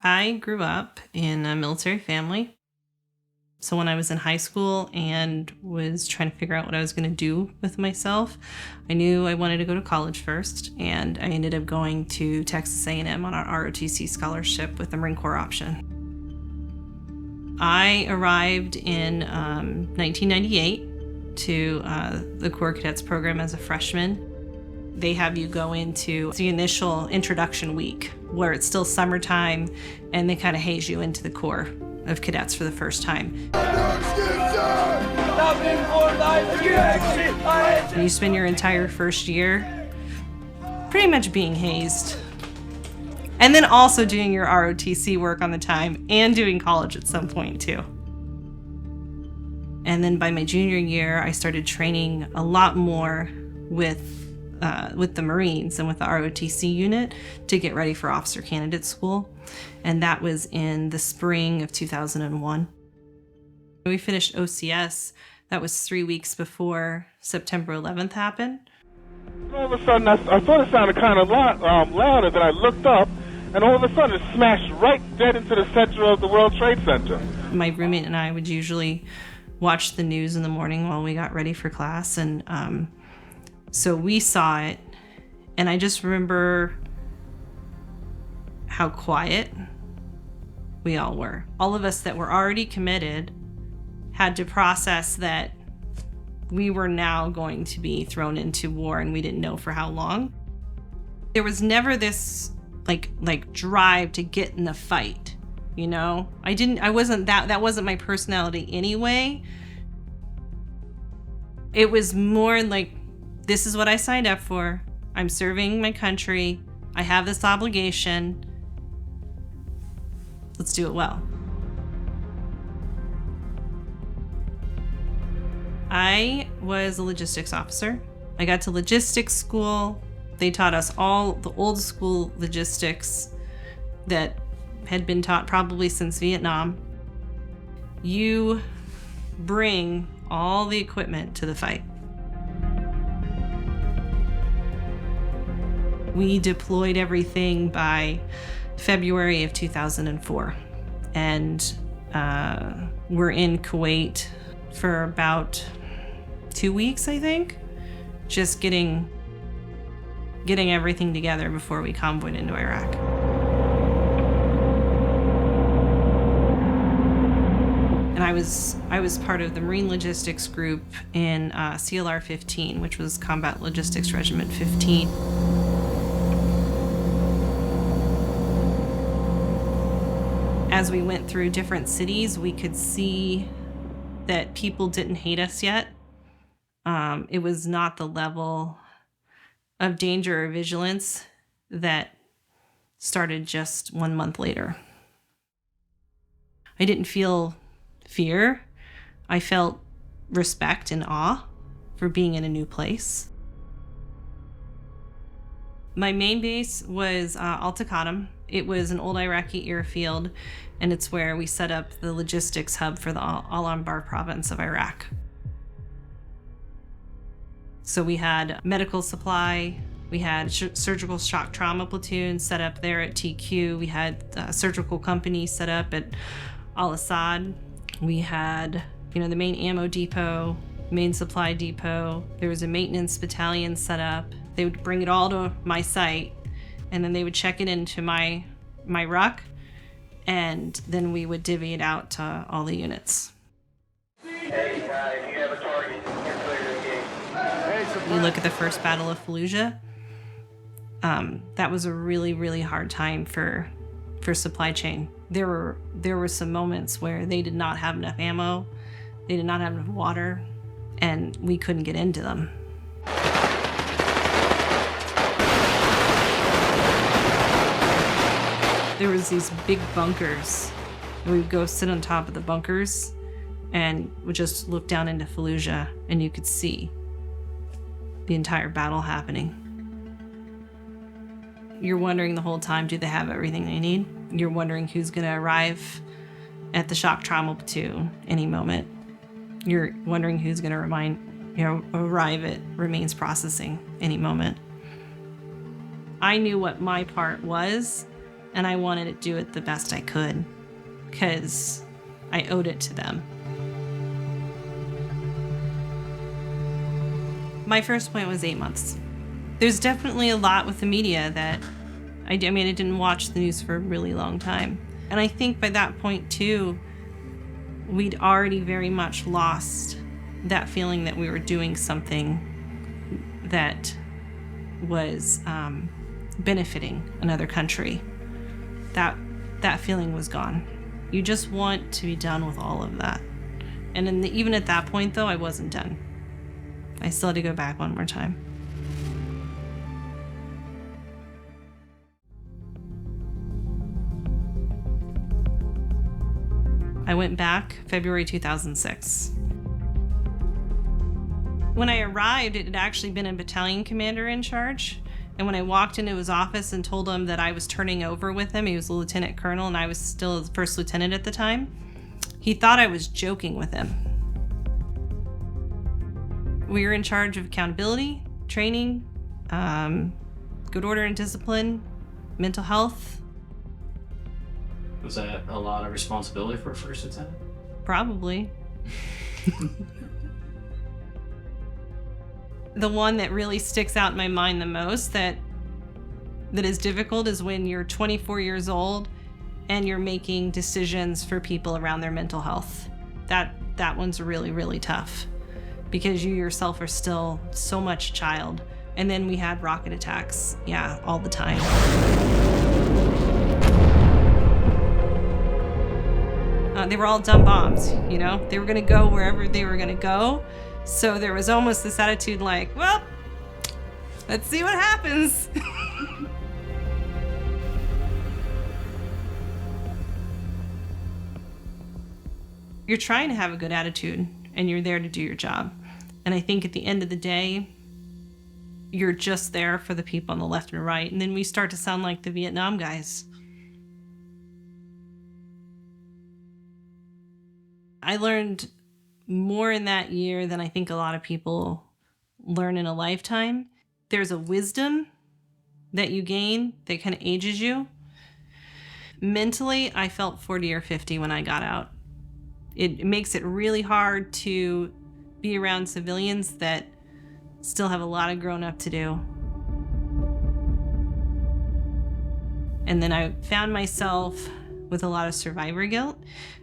I grew up in a military family. So when I was in high school and was trying to figure out what I was going to do with myself, I knew I wanted to go to college first, and I ended up going to Texas A&M on an ROTC scholarship with the Marine Corps option. I arrived in 1998 to the Corps of Cadets program as a freshman. They have you go into the initial introduction week where it's still summertime, and they kind of haze you into the Corps of Cadets for the first time. And you spend your entire first year pretty much being hazed. And then also doing your ROTC work on the time and doing college at some point too. And then by my junior year, I started training a lot more with the Marines and with the ROTC unit to get ready for officer candidate school. And that was in the spring of 2001. We finished OCS. That was 3 weeks before September 11th happened. All of a sudden, I thought it sounded kind of louder, then I looked up, and all of a sudden it smashed right dead into the center of the World Trade Center. My roommate and I would usually watch the news in the morning while we got ready for class, and so we saw it, and I just remember how quiet we all were. All of us that were already committed had to process that we were now going to be thrown into war, and we didn't know for how long. There was never this like drive to get in the fight, you know? That wasn't my personality anyway. It was more like, this is what I signed up for. I'm serving my country. I have this obligation. Let's do it well. I was a logistics officer. I got to logistics school. They taught us all the old school logistics that had been taught probably since Vietnam. You bring all the equipment to the fight. We deployed everything by February of 2004, and we're in Kuwait for about 2 weeks, I think, just getting everything together before we convoyed into Iraq. And I was part of the Marine Logistics Group in CLR 15, which was Combat Logistics Regiment 15. As we went through different cities, we could see that people didn't hate us yet. It was not the level of danger or vigilance that started just 1 month later. I didn't feel fear. I felt respect and awe for being in a new place. My main base was Al-Taqaddum. It was an old Iraqi airfield, and it's where we set up the logistics hub for the Al-Anbar province of Iraq. So we had medical supply, we had surgical shock trauma platoon set up there at TQ, we had a surgical company set up at Al-Assad, we had the main ammo depot, main supply depot, there was a maintenance battalion set up. They would bring it all to my site, and then they would check it into my ruck, and then we would divvy it out to all the units. Hey, if you have a target, you can clear the gate. You look at the first Battle of Fallujah. That was a really, really hard time for supply chain. There were some moments where they did not have enough ammo, they did not have enough water, and we couldn't get into them. There was these big bunkers, and we would go sit on top of the bunkers and would just look down into Fallujah, and you could see the entire battle happening. You're wondering the whole time, do they have everything they need? You're wondering who's gonna arrive at the shock trauma platoon any moment. You're wondering who's gonna arrive at remains processing any moment. I knew what my part was, and I wanted to do it the best I could because I owed it to them. My first point was 8 months. There's definitely a lot with the media that I didn't watch the news for a really long time. And I think by that point too, we'd already very much lost that feeling that we were doing something that was benefiting another country. That feeling was gone. You just want to be done with all of that. And even at that point though, I wasn't done. I still had to go back one more time. I went back February 2006. When I arrived, it had actually been a battalion commander in charge. And when I walked into his office and told him that I was turning over with him, he was a lieutenant colonel and I was still the first lieutenant at the time, he thought I was joking with him. We were in charge of accountability, training, good order and discipline, mental health. Was that a lot of responsibility for a first lieutenant? Probably. The one that really sticks out in my mind the most that is difficult is when you're 24 years old and you're making decisions for people around their mental health. That one's really, really tough because you yourself are still so much a child. And then we had rocket attacks, all the time. They were all dumb bombs, They were gonna go wherever they were gonna go. So there was almost this attitude like, well, let's see what happens. You're trying to have a good attitude and you're there to do your job. And I think at the end of the day, you're just there for the people on the left and right. And then we start to sound like the Vietnam guys. I learned more in that year than I think a lot of people learn in a lifetime. There's a wisdom that you gain that kind of ages you. Mentally, I felt 40 or 50 when I got out. It makes it really hard to be around civilians that still have a lot of growing up to do. And then I found myself with a lot of survivor guilt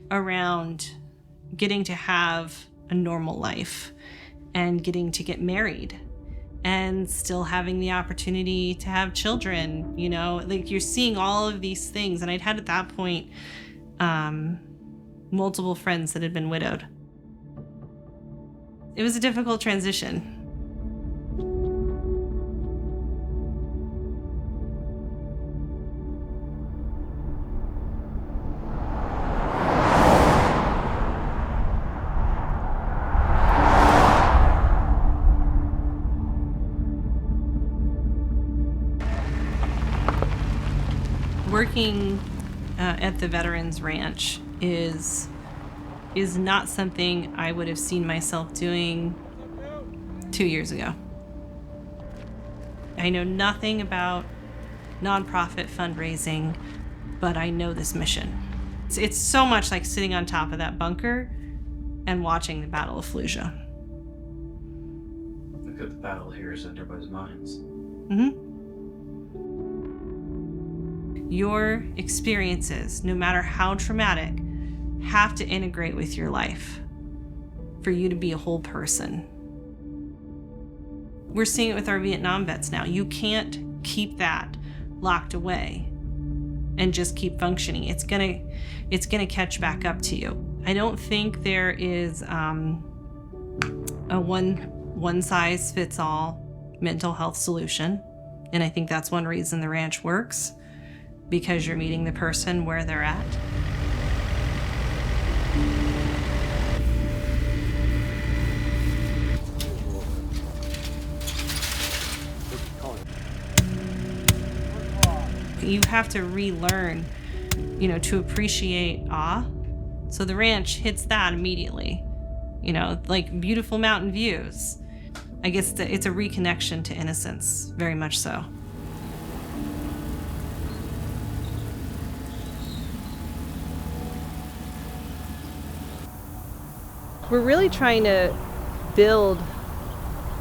around getting to have a normal life and getting to get married and still having the opportunity to have children, like you're seeing all of these things. And I'd had at that point multiple friends that had been widowed. It was a difficult transition. Working at the Veterans Ranch is not something I would have seen myself doing 2 years ago. I know nothing about nonprofit fundraising, but I know this mission. It's so much like sitting on top of that bunker and watching the Battle of Fallujah. Look at the battle here is in everybody's minds. Mm-hmm. Your experiences, no matter how traumatic, have to integrate with your life for you to be a whole person. We're seeing it with our Vietnam vets now. You can't keep that locked away and just keep functioning. It's gonna catch back up to you. I don't think there is a one size fits all mental health solution, and I think that's one reason the ranch works. Because you're meeting the person where they're at. You have to relearn, to appreciate awe. So the ranch hits that immediately, like beautiful mountain views. I guess it's a reconnection to innocence, very much so. We're really trying to build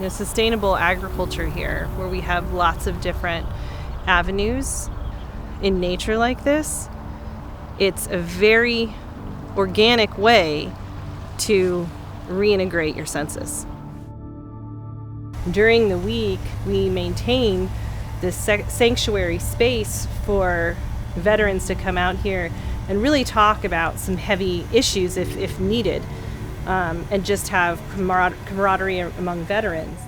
sustainable agriculture here, where we have lots of different avenues in nature like this. It's a very organic way to reintegrate your senses. During the week, we maintain this sanctuary space for veterans to come out here and really talk about some heavy issues if needed, and just have camaraderie among veterans.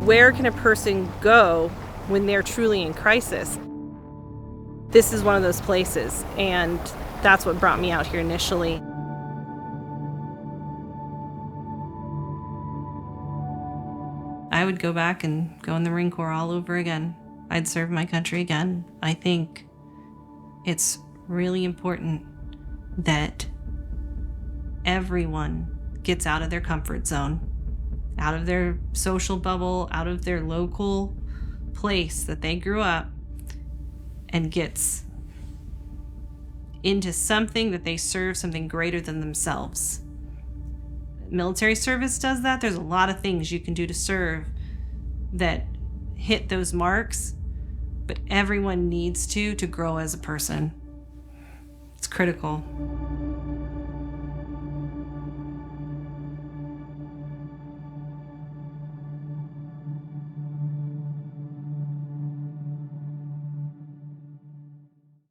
Where can a person go when they're truly in crisis? This is one of those places, and that's what brought me out here initially. I would go back and go in the Marine Corps all over again. I'd serve my country again. I think it's really important that everyone gets out of their comfort zone, out of their social bubble, out of their local place that they grew up, and gets into something that they serve, something greater than themselves. Military service does that. There's a lot of things you can do to serve that hit those marks, but everyone needs to grow as a person. It's critical.